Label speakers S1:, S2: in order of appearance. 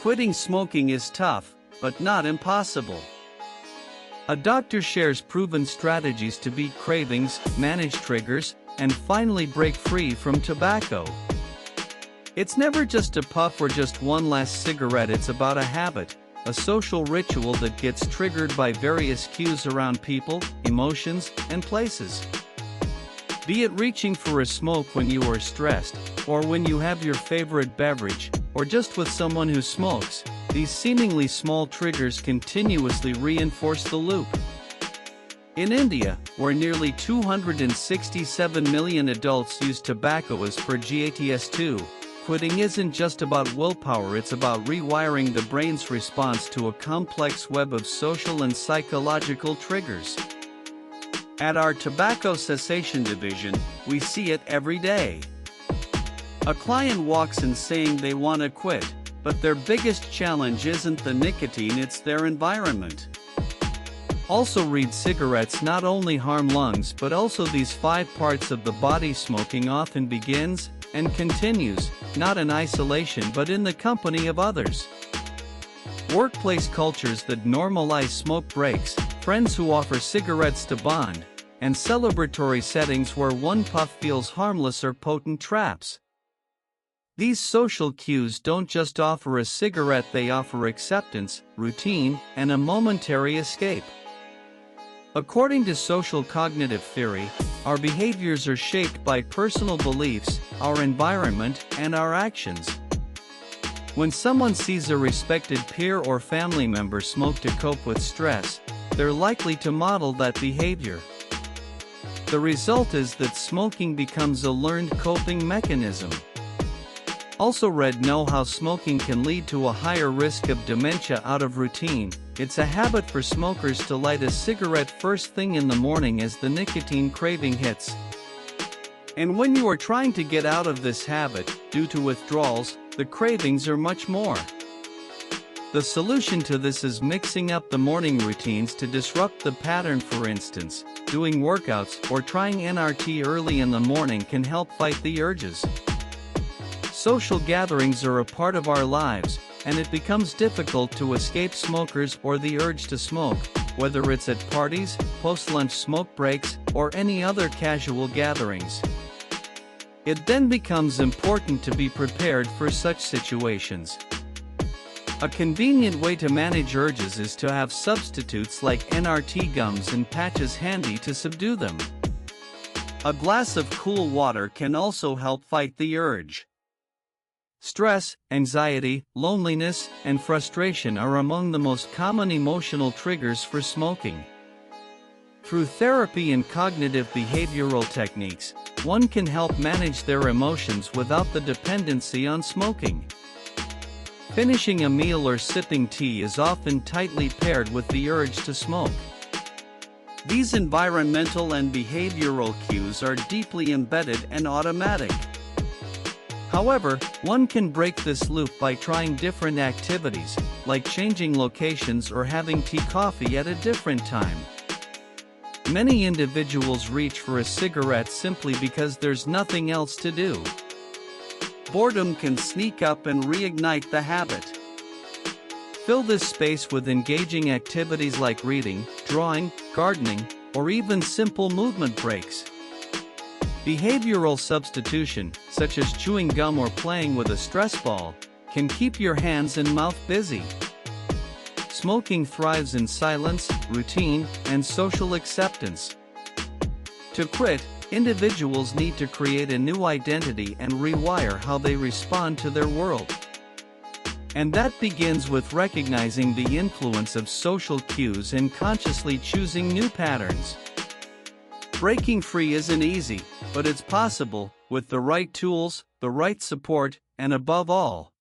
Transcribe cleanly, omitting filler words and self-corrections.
S1: Quitting smoking is tough, but not impossible. A doctor shares proven strategies to beat cravings, manage triggers, and finally break free from tobacco. It's never just a puff or just one last cigarette, it's about a habit, a social ritual that gets triggered by various cues around people, emotions, and places. Be it reaching for a smoke when you are stressed, or when you have your favorite beverage, or just with someone who smokes, these seemingly small triggers continuously reinforce the loop. In India, where nearly 267 million adults use tobacco as per GATS2, quitting isn't just about willpower, it's about rewiring the brain's response to a complex web of social and psychological triggers. At our tobacco cessation division, we see it every day. A client walks in saying they want to quit, but their biggest challenge isn't the nicotine, it's their environment. Also read cigarettes not only harm lungs but also these 5 parts of the body. Smoking often begins and continues, not in isolation but in the company of others. Workplace cultures that normalize smoke breaks, friends who offer cigarettes to bond, and celebratory settings where one puff feels harmless are potent traps. These social cues don't just offer a cigarette, they offer acceptance, routine, and a momentary escape. According to social cognitive theory, our behaviors are shaped by personal beliefs, our environment, and our actions. When someone sees a respected peer or family member smoke to cope with stress, they're likely to model that behavior. The result is that smoking becomes a learned coping mechanism. Also know how smoking can lead to a higher risk of dementia out of routine. It's a habit for smokers to light a cigarette first thing in the morning as the nicotine craving hits. And when you are trying to get out of this habit, due to withdrawals, the cravings are much more. The solution to this is mixing up the morning routines to disrupt the pattern. For instance, doing workouts or trying NRT early in the morning can help fight the urges. Social gatherings are a part of our lives, and it becomes difficult to escape smokers or the urge to smoke, whether it's at parties, post-lunch smoke breaks, or any other casual gatherings. It then becomes important to be prepared for such situations. A convenient way to manage urges is to have substitutes like NRT gums and patches handy to subdue them. A glass of cool water can also help fight the urge. Stress, anxiety, loneliness, and frustration are among the most common emotional triggers for smoking. Through therapy and cognitive behavioral techniques, one can help manage their emotions without the dependency on smoking. Finishing a meal or sipping tea is often tightly paired with the urge to smoke. These environmental and behavioral cues are deeply embedded and automatic. However, one can break this loop by trying different activities, like changing locations or having tea-coffee at a different time. Many individuals reach for a cigarette simply because there's nothing else to do. Boredom can sneak up and reignite the habit. Fill this space with engaging activities like reading, drawing, gardening, or even simple movement breaks. Behavioral substitution, such as chewing gum or playing with a stress ball, can keep your hands and mouth busy. Smoking thrives in silence, routine, and social acceptance. To quit, individuals need to create a new identity and rewire how they respond to their world. And that begins with recognizing the influence of social cues and consciously choosing new patterns. Breaking free isn't easy, but it's possible, with the right tools, the right support, and above all,